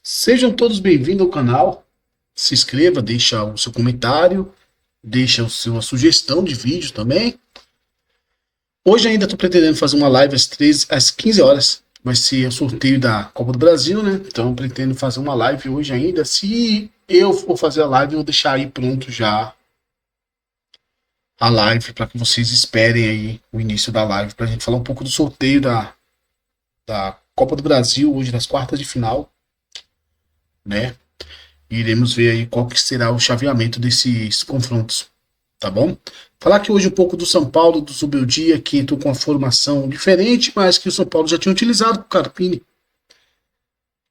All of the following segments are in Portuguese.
Sejam todos bem-vindos ao canal. Se inscreva, deixa o seu comentário, deixa a sugestão de vídeo também. Hoje ainda estou pretendendo fazer uma live às 15 horas. Vai ser o sorteio da Copa do Brasil, né? Então eu pretendo fazer uma live hoje ainda. Se eu for fazer a live, eu vou deixar aí pronto já a live para que vocês esperem aí o início da live para a gente falar um pouco do sorteio da Copa do Brasil, hoje nas quartas de final, né? E iremos ver aí qual que será o chaveamento desses confrontos, tá bom? Falar aqui hoje um pouco do São Paulo, do Zubeldia, que entrou com uma formação diferente, mas que o São Paulo já tinha utilizado com o Carpini,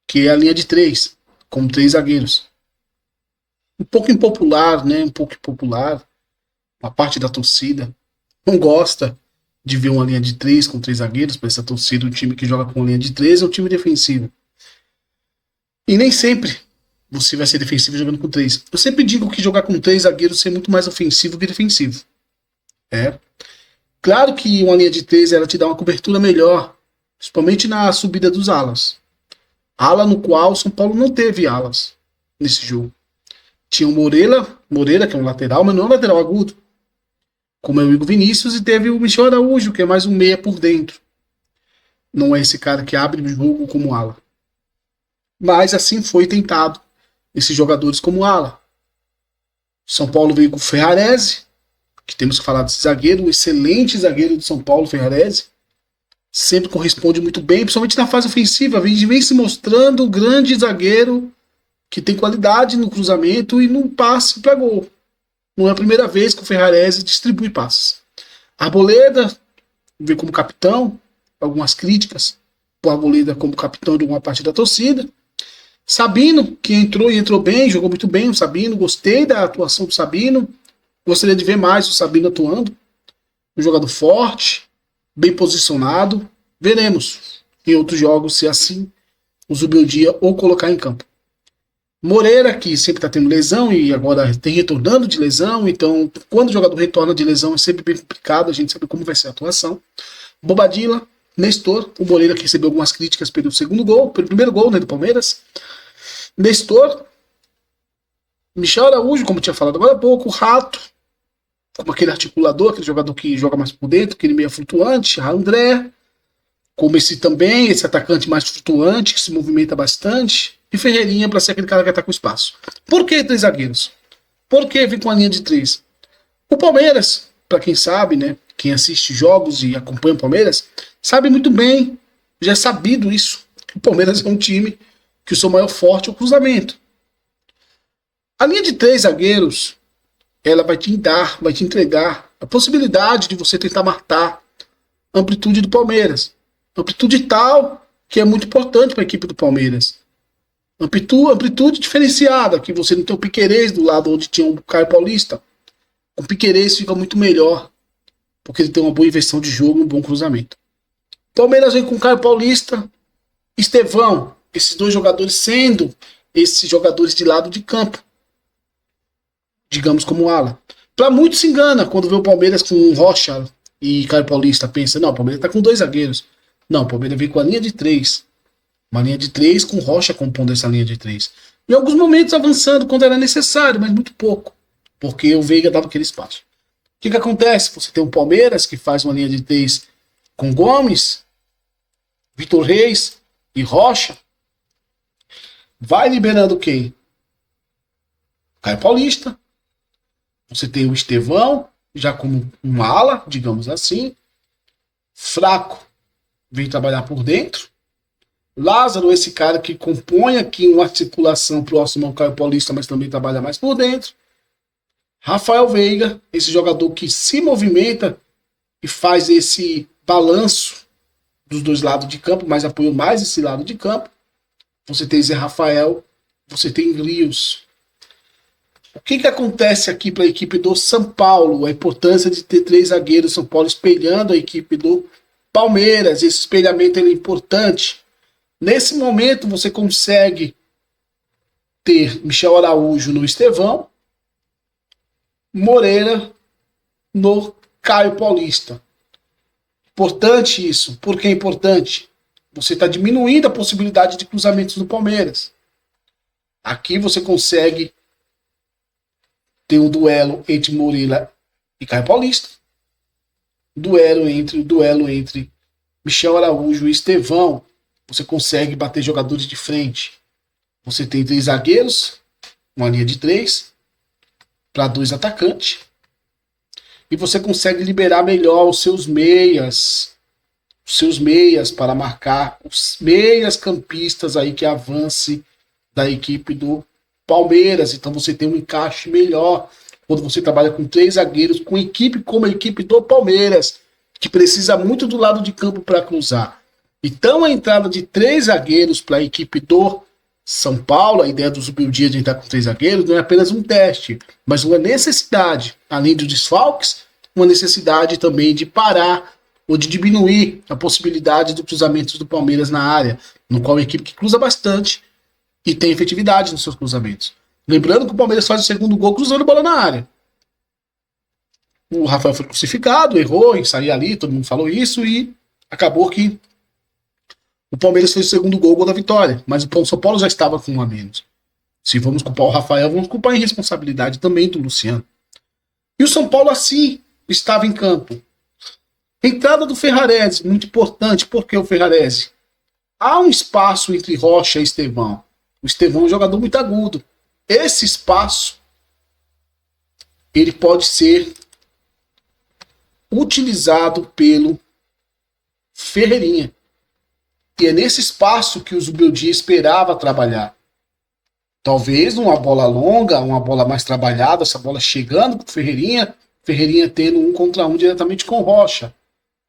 que é a linha de três, com três zagueiros. Um pouco impopular, né? Um pouco impopular. Uma parte da torcida não gosta de ver uma linha de três com três zagueiros. Para essa torcida, o time que joga com uma linha de três é um time defensivo. E nem sempre você vai ser defensivo jogando com três. Eu sempre digo que jogar com três zagueiros é muito mais ofensivo que defensivo. É. Claro que uma linha de três ela te dá uma cobertura melhor, principalmente na subida dos alas. Ala no qual o São Paulo não teve alas nesse jogo. Tinha o Moreira, que é um lateral, mas não é um lateral agudo, como é o Igor Vinícius, e teve o Michel Araújo, que é mais um meia por dentro. Não é esse cara que abre o jogo como ala. Mas assim foi tentado esses jogadores como ala. São Paulo veio com o Ferrarese, que temos que falar desse zagueiro, o excelente zagueiro do São Paulo, Ferrarese. Sempre corresponde muito bem, principalmente na fase ofensiva. Vem se mostrando o grande zagueiro que tem qualidade no cruzamento e no passe para gol. Não é a primeira vez que o Ferrarese distribui passes. Arboleda veio como capitão, algumas críticas para o Arboleda como capitão de uma parte da torcida. Sabino, que entrou bem, jogou muito bem o Sabino, gostei da atuação do Sabino, gostaria de ver mais o Sabino atuando, um jogador forte, bem posicionado, veremos em outros jogos se assim o Zubeldia ou colocar em campo. Moreira, que sempre está tendo lesão e agora tem retornando de lesão, então quando o jogador retorna de lesão é sempre bem complicado, a gente sabe como vai ser a atuação. Bobadilla, Nestor, o Moreira que recebeu algumas críticas pelo segundo gol, pelo primeiro gol, né, do Palmeiras. Nestor, Michel Araújo, como tinha falado agora há pouco, o Rato, como aquele articulador, aquele jogador que joga mais por dentro, aquele meio flutuante, André, como esse também, esse atacante mais flutuante, que se movimenta bastante, e Ferreirinha para ser aquele cara que ataca o espaço. Por que três zagueiros? Por que vir com a linha de três? O Palmeiras, para quem sabe, né, quem assiste jogos e acompanha o Palmeiras, sabe muito bem, já é sabido isso, que o Palmeiras é um time que o seu maior forte é o cruzamento. A linha de três zagueiros, ela vai te entregar a possibilidade de você tentar matar a amplitude do Palmeiras. Amplitude tal que é muito importante para a equipe do Palmeiras. Amplitude diferenciada, que você não tem o Piquerez do lado onde tinha o Caio Paulista. O Piquerez fica muito melhor, porque ele tem uma boa inversão de jogo e um bom cruzamento. Palmeiras vem com o Caio Paulista, Estevão, esses dois jogadores sendo esses jogadores de lado de campo, digamos como ala. Para muitos se engana quando vê o Palmeiras com Rocha e Caio Paulista, pensa, não, o Palmeiras está com dois zagueiros. Não, o Palmeiras vem com a linha de três. Uma linha de três com Rocha compondo essa linha de três. Em alguns momentos avançando quando era necessário, mas muito pouco, porque o Veiga dava aquele espaço. O que acontece? Você tem o Palmeiras que faz uma linha de três com Gomes, Vitor Reis e Rocha. Vai liberando quem? Caio Paulista. Você tem o Estevão, já como um ala, digamos assim. Fraco, vem trabalhar por dentro. Lázaro, esse cara que compõe aqui uma articulação próxima ao Caio Paulista, mas também trabalha mais por dentro. Rafael Veiga, esse jogador que se movimenta e faz esse balanço dos dois lados de campo, mas apoia mais esse lado de campo. Você tem Zé Rafael, você tem Rios. O que acontece aqui para a equipe do São Paulo? A importância de ter três zagueiros São Paulo espelhando a equipe do Palmeiras. Esse espelhamento é importante. Nesse momento você consegue ter Michel Araújo no Estevão, Moreira no Caio Paulista. Importante isso. Por que é importante? Você está diminuindo a possibilidade de cruzamentos do Palmeiras. Aqui você consegue ter um duelo entre Moreira e Caio Paulista. Duelo entre Michel Araújo e Estevão. Você consegue bater jogadores de frente. Você tem 3 zagueiros, uma linha de 3, para 2 atacantes. E você consegue liberar melhor os seus meias para marcar os meias campistas aí que avance da equipe do Palmeiras. Então você tem um encaixe melhor quando você trabalha com 3 zagueiros, com equipe como a equipe do Palmeiras, que precisa muito do lado de campo para cruzar. Então a entrada de 3 zagueiros para a equipe do São Paulo, a ideia do Zubeldia de entrar com 3 zagueiros não é apenas um teste, mas uma necessidade, além dos desfalques, uma necessidade também de parar ou de diminuir a possibilidade de cruzamentos do Palmeiras na área, no qual a equipe que cruza bastante e tem efetividade nos seus cruzamentos. Lembrando que o Palmeiras faz o segundo gol cruzando bola na área. O Rafael foi crucificado, errou em sair ali, todo mundo falou isso, e acabou que o Palmeiras fez o segundo gol da vitória, mas o São Paulo já estava com 1 a menos. Se vamos culpar o Rafael, vamos culpar a irresponsabilidade também do Luciano. E o São Paulo assim estava em campo. Entrada do Ferrarese, muito importante. Por que o Ferrarese? Há um espaço entre Rocha e Estevão. O Estevão é um jogador muito agudo. Esse espaço ele pode ser utilizado pelo Ferreirinha. E é nesse espaço que o Zubeldia esperava trabalhar. Talvez uma bola longa, uma bola mais trabalhada, essa bola chegando para o Ferreirinha tendo 1 contra 1 diretamente com o Rocha.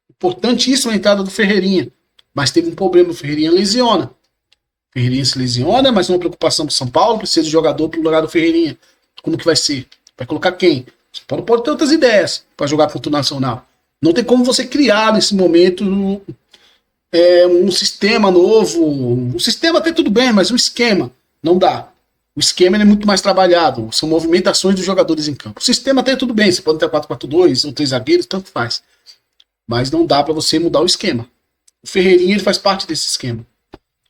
Importantíssima a entrada do Ferreirinha. Mas teve um problema, o Ferreirinha lesiona. O Ferreirinha se lesiona, mas uma preocupação para o São Paulo, precisa de jogador para o lugar do Ferreirinha. Como que vai ser? Vai colocar quem? O São Paulo pode ter outras ideias para jogar contra o Nacional. Não tem como você criar nesse momento um sistema novo. Um sistema até tudo bem, mas um esquema não dá. O esquema é muito mais trabalhado. São movimentações dos jogadores em campo. O sistema até tudo bem. Você pode ter 4-4-2 ou 3 zagueiros, tanto faz. Mas não dá para você mudar o esquema. O Ferreirinha ele faz parte desse esquema.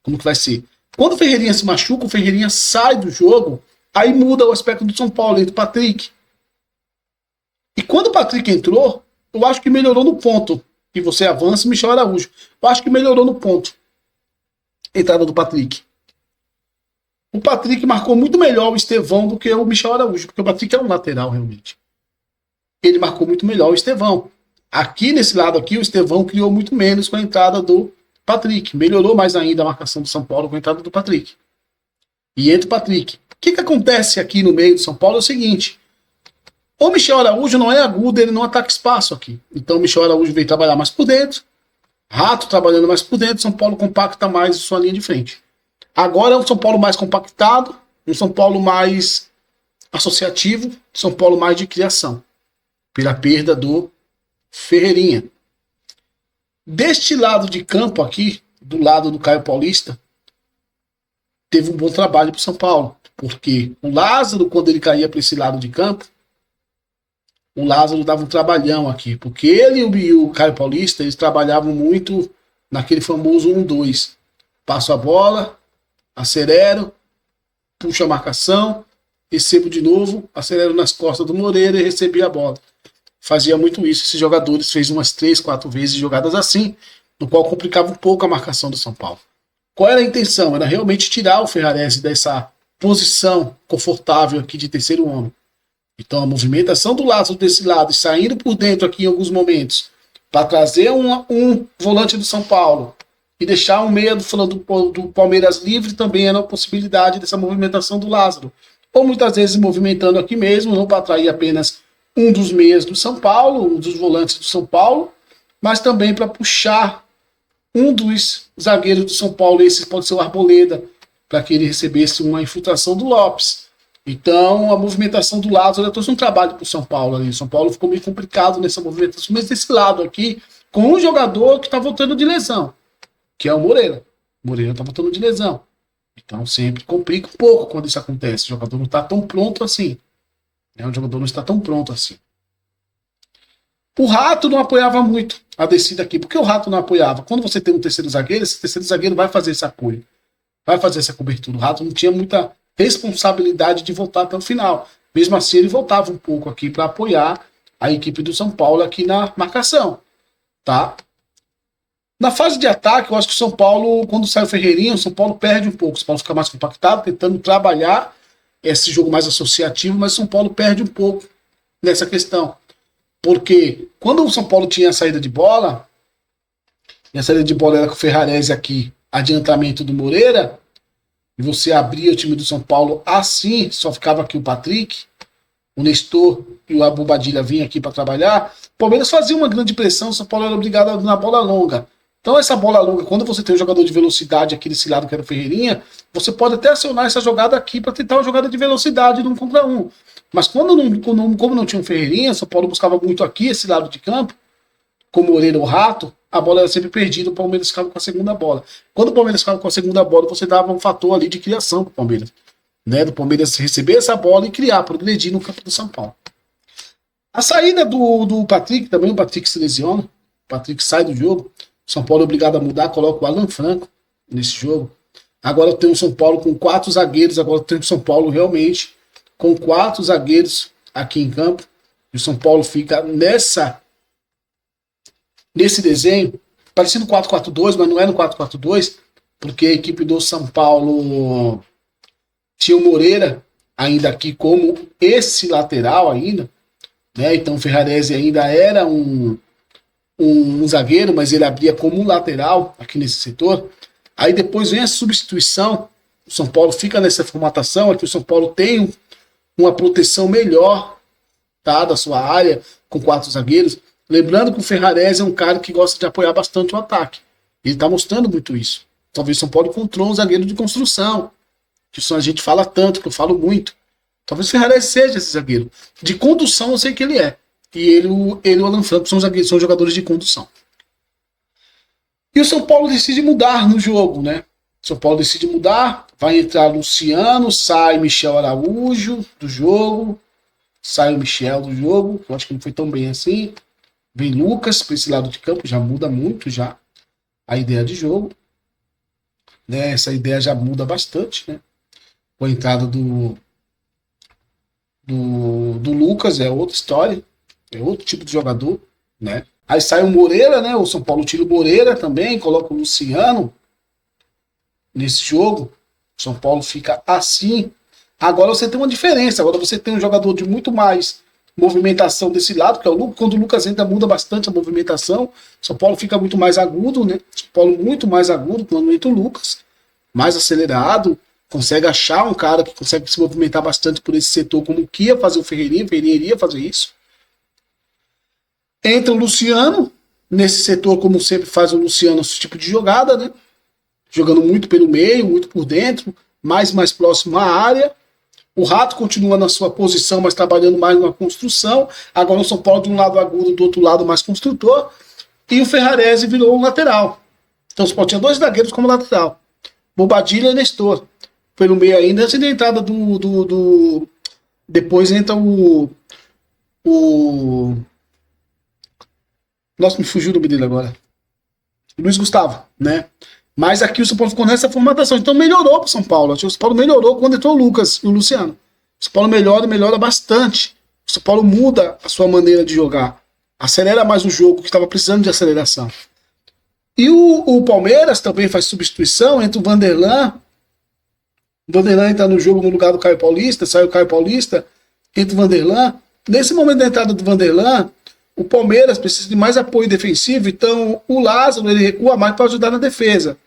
Como que vai ser? Quando o Ferreirinha se machuca, o Ferreirinha sai do jogo, aí muda o aspecto do São Paulo, entra o Patrick. E quando o Patrick entrou, eu acho que melhorou no ponto. E você avança, Michel Araújo. Eu acho que melhorou no ponto. Entrada do Patrick. O Patrick marcou muito melhor o Estevão do que o Michel Araújo, porque o Patrick é um lateral, realmente. Ele marcou muito melhor o Estevão. Aqui, nesse lado aqui, o Estevão criou muito menos com a entrada do Patrick. Melhorou mais ainda a marcação do São Paulo com a entrada do Patrick. E entra o Patrick. O que acontece aqui no meio do São Paulo é o seguinte. O Michel Araújo não é agudo, ele não ataca espaço aqui. Então o Michel Araújo veio trabalhar mais por dentro. Rato trabalhando mais por dentro. São Paulo compacta mais sua linha de frente. Agora é um São Paulo mais compactado, um São Paulo mais associativo, São Paulo mais de criação, pela perda do Ferreirinha. Deste lado de campo aqui, do lado do Caio Paulista, teve um bom trabalho para o São Paulo, porque o Lázaro, quando ele caía para esse lado de campo, o Lázaro dava um trabalhão aqui, porque ele e o Caio Paulista, eles trabalhavam muito naquele famoso 1-2. Passo a bola, acelero, puxo a marcação, recebo de novo, acelero nas costas do Moreira e recebi a bola. Fazia muito isso, esses jogadores fez umas 3, 4 vezes jogadas assim, no qual complicava um pouco a marcação do São Paulo. Qual era a intenção? Era realmente tirar o Ferrarese dessa posição confortável aqui de terceiro homem. Então a movimentação do Lázaro desse lado e saindo por dentro aqui em alguns momentos para trazer um volante do São Paulo e deixar um meia do Palmeiras livre também era uma possibilidade dessa movimentação do Lázaro. Ou muitas vezes movimentando aqui mesmo, não para atrair apenas um dos meias do São Paulo, um dos volantes do São Paulo, mas também para puxar um dos zagueiros do São Paulo, esse pode ser o Arboleda, para que ele recebesse uma infiltração do Lopes. Então, a movimentação do Lázaro trouxe um trabalho para o São Paulo ali. O São Paulo ficou meio complicado nessa movimentação, mas desse lado aqui, com um jogador que está voltando de lesão, que é o Moreira. O Moreira está voltando de lesão. Então, sempre complica um pouco quando isso acontece. O jogador não está tão pronto assim. O jogador não está tão pronto assim. O Rato não apoiava muito a descida aqui. Por que o Rato não apoiava? Quando você tem um terceiro zagueiro, esse terceiro zagueiro vai fazer esse apoio. Vai fazer essa cobertura. O Rato não tinha muita responsabilidade de voltar até o final. Mesmo assim, ele voltava um pouco aqui para apoiar a equipe do São Paulo aqui na marcação, tá? Na fase de ataque, eu acho que o São Paulo, quando sai o Ferreirinha, o São Paulo perde um pouco. O São Paulo fica mais compactado, tentando trabalhar esse jogo mais associativo, mas o São Paulo perde um pouco nessa questão. Porque quando o São Paulo tinha a saída de bola, e a saída de bola era com o Ferrarese aqui, adiantamento do Moreira, e você abria o time do São Paulo assim, só ficava aqui o Patrick, o Nestor e o Abu Badilha vinham aqui para trabalhar, o Palmeiras fazia uma grande pressão, o São Paulo era obrigado a na bola longa. Então essa bola longa, quando você tem um jogador de velocidade aqui desse lado que era o Ferreirinha, você pode até acionar essa jogada aqui para tentar uma jogada de velocidade de 1 contra 1. Mas como não tinha um Ferreirinha, o São Paulo buscava muito aqui esse lado de campo, como o Moreira ou o Rato, a bola era sempre perdida, o Palmeiras ficava com a segunda bola. Quando o Palmeiras ficava com a segunda bola, você dava um fator ali de criação para o Palmeiras. Né, do Palmeiras receber essa bola e criar, progredir no campo do São Paulo. A saída do Patrick, também o Patrick se lesiona, o Patrick sai do jogo, o São Paulo é obrigado a mudar, coloca o Alan Franco nesse jogo. Agora tem o São Paulo com 4 zagueiros, agora tem o São Paulo realmente com 4 zagueiros aqui em campo, e o São Paulo fica nesse desenho, parecendo 4-4-2, mas não é no 4-4-2, porque a equipe do São Paulo tinha o Moreira ainda aqui como esse lateral ainda, né? Então o Ferrarese ainda era um zagueiro, mas ele abria como um lateral aqui nesse setor. Aí depois vem a substituição, o São Paulo fica nessa formatação, aqui o São Paulo tem uma proteção melhor, tá, da sua área, com 4 zagueiros. Lembrando que o Ferrarese é um cara que gosta de apoiar bastante o ataque. Ele tá mostrando muito isso. Talvez o São Paulo encontrou um zagueiro de construção, que a gente fala tanto, que eu falo muito. Talvez o Ferrarese seja esse zagueiro. De condução eu sei que ele é. E ele e o Alan Franco são jogadores de condução. E o São Paulo decide mudar no jogo, né? O São Paulo decide mudar, vai entrar Luciano, sai Michel Araújo do jogo, sai o Michel do jogo, eu acho que não foi tão bem assim. Vem Lucas para esse lado de campo, já muda muito já a ideia de jogo. Né? Essa ideia já muda bastante, né? Com a entrada do Lucas, é outra história, é outro tipo de jogador, né? Aí sai o Moreira, né? O São Paulo tira o Moreira também, coloca o Luciano nesse jogo. O São Paulo fica assim. Agora você tem uma diferença, agora você tem um jogador de muito mais movimentação desse lado, que é o Lucas. Quando o Lucas entra, muda bastante a movimentação. São Paulo fica muito mais agudo, né? São Paulo muito mais agudo quando entra o Lucas, mais acelerado, consegue achar um cara que consegue se movimentar bastante por esse setor, como que ia fazer o Ferreirinha iria fazer isso. Entra o Luciano, nesse setor, como sempre faz o Luciano, esse tipo de jogada, né? Jogando muito pelo meio, muito por dentro, mais próximo à área. O Rato continua na sua posição, mas trabalhando mais na construção. Agora o São Paulo de um lado agudo, do outro lado mais construtor. E o Ferrarese virou um lateral. Então o São Paulo tinha 2 zagueiros como lateral. Bobadilha e Nestor. Foi no meio ainda, antes da entrada depois entra o... Nossa, me fugiu o nome dele agora. Luiz Gustavo, né? Mas aqui o São Paulo ficou nessa formatação. Então melhorou pro São Paulo. Acho que o São Paulo melhorou quando entrou o Lucas e o Luciano. O São Paulo melhora bastante. O São Paulo muda a sua maneira de jogar. Acelera mais o jogo, que estava precisando de aceleração. E o Palmeiras também faz substituição entre o Vanderlan. O Vanderlan entra no jogo no lugar do Caio Paulista. Sai o Caio Paulista, entra o Vanderlan. Nesse momento da entrada do Vanderlan, o Palmeiras precisa de mais apoio defensivo. Então o Lázaro ele recua mais para ajudar na defesa.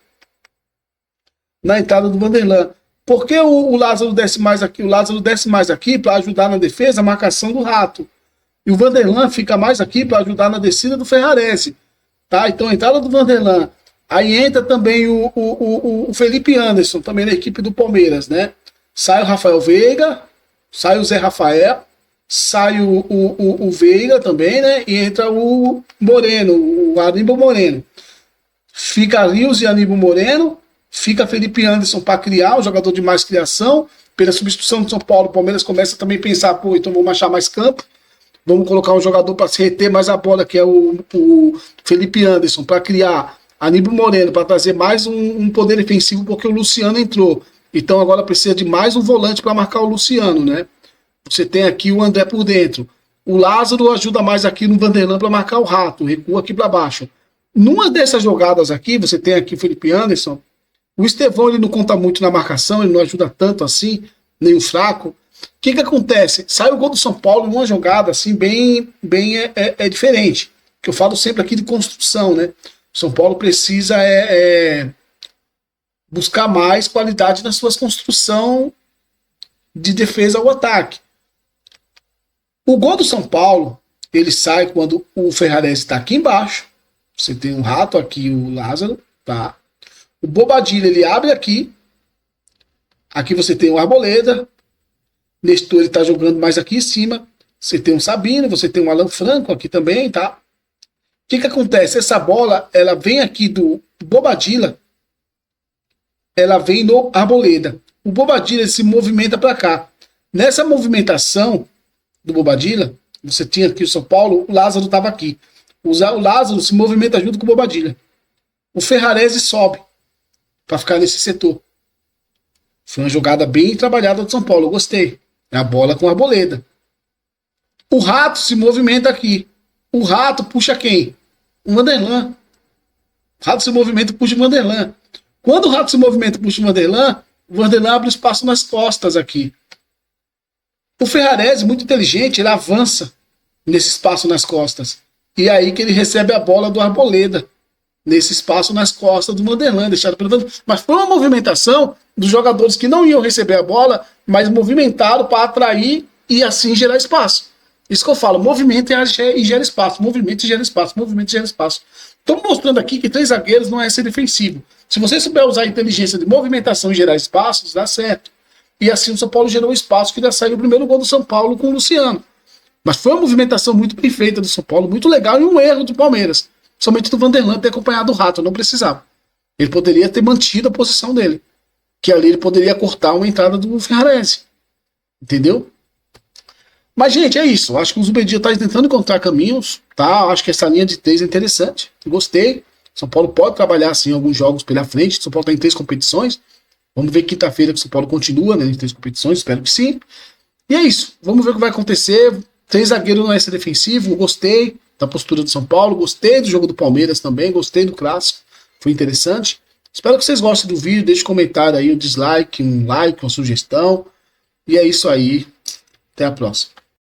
Na entrada do Vanderlan. Por que o Lázaro desce mais aqui? O Lázaro desce mais aqui para ajudar na defesa, a marcação do Rato. E o Vanderlan fica mais aqui para ajudar na descida do Ferrarese. Tá? Então a entrada do Vanderlan. Aí entra também o Felipe Anderson, também na equipe do Palmeiras, né? Sai o Rafael Veiga, sai o Zé Rafael, sai o Veiga também, né? E entra o Moreno, o Aníbal Moreno. Fica Rios e Aníbal Moreno. Fica Felipe Anderson para criar, um jogador de mais criação. Pela substituição do São Paulo, o Palmeiras começa também a pensar, pô, então vamos achar mais campo. Vamos colocar um jogador para se reter mais a bola, que é o Felipe Anderson, para criar Aníbal Moreno, para trazer mais um poder defensivo, porque o Luciano entrou. Então agora precisa de mais um volante para marcar o Luciano, né? Você tem aqui o André por dentro. O Lázaro ajuda mais aqui no Vanderlan para marcar o Rato, recua aqui para baixo. Numa dessas jogadas aqui, você tem aqui o Felipe Anderson. O Estevão ele não conta muito na marcação, ele não ajuda tanto assim, nem o fraco. O que acontece? Sai o gol do São Paulo em uma jogada assim bem diferente. Que eu falo sempre aqui de construção, né? O São Paulo precisa buscar mais qualidade nas suas construções de defesa ao ataque. O gol do São Paulo, ele sai quando o Ferrarese está aqui embaixo. Você tem um Rato aqui, o Lázaro, tá? O Bobadilha, ele abre aqui. Aqui você tem o Arboleda. Nestor, ele tá jogando mais aqui em cima. Você tem o Sabino, você tem o Alan Franco aqui também, tá? O que acontece? Essa bola, ela vem aqui do Bobadilha. Ela vem no Arboleda. O Bobadilha ele se movimenta para cá. Nessa movimentação do Bobadilha, você tinha aqui o São Paulo, o Lázaro estava aqui. O Lázaro se movimenta junto com o Bobadilha. O Ferrarese sobe para ficar nesse setor. Foi uma jogada bem trabalhada do São Paulo, eu gostei. É a bola com a Arboleda. O Rato se movimenta aqui. O Rato puxa quem? O Vanderlan. O Rato se movimenta e puxa o Vanderlan. Quando o Rato se movimenta e puxa o Vanderlan abre espaço nas costas aqui. O Ferrarese, muito inteligente, ele avança nesse espaço nas costas. E é aí que ele recebe a bola do Arboleda. Nesse espaço nas costas do Vanderlan, deixado pelo Vanderlan. Mas foi uma movimentação dos jogadores que não iam receber a bola, mas movimentaram para atrair e assim gerar espaço. Isso que eu falo, movimento e gera espaço, movimento e gera espaço, movimento e gera espaço. Estou mostrando aqui que 3 zagueiros não é ser defensivo. Se você souber usar a inteligência de movimentação e gerar espaços, dá certo. E assim o São Paulo gerou espaço que já saiu o primeiro gol do São Paulo com o Luciano. Mas foi uma movimentação muito bem feita do São Paulo, muito legal e um erro do Palmeiras. Somente do Vanderlan ter acompanhado o Rato, não precisava. Ele poderia ter mantido a posição dele. Que ali ele poderia cortar uma entrada do Ferrarese. Entendeu? Mas, gente, é isso. Acho que o Zubedi está tentando encontrar caminhos, tá? Acho que essa linha de 3 é interessante. Gostei. São Paulo pode trabalhar, assim, alguns jogos pela frente. São Paulo está em 3 competições. Vamos ver quinta-feira que o São Paulo continua, né, em 3 competições. Espero que sim. E é isso. Vamos ver o que vai acontecer. 3 zagueiros não é ser defensivo. Gostei da postura do São Paulo. Gostei do jogo do Palmeiras também. Gostei do clássico. Foi interessante. Espero que vocês gostem do vídeo. Deixe um comentário aí, um dislike, um like, uma sugestão. E é isso aí. Até a próxima.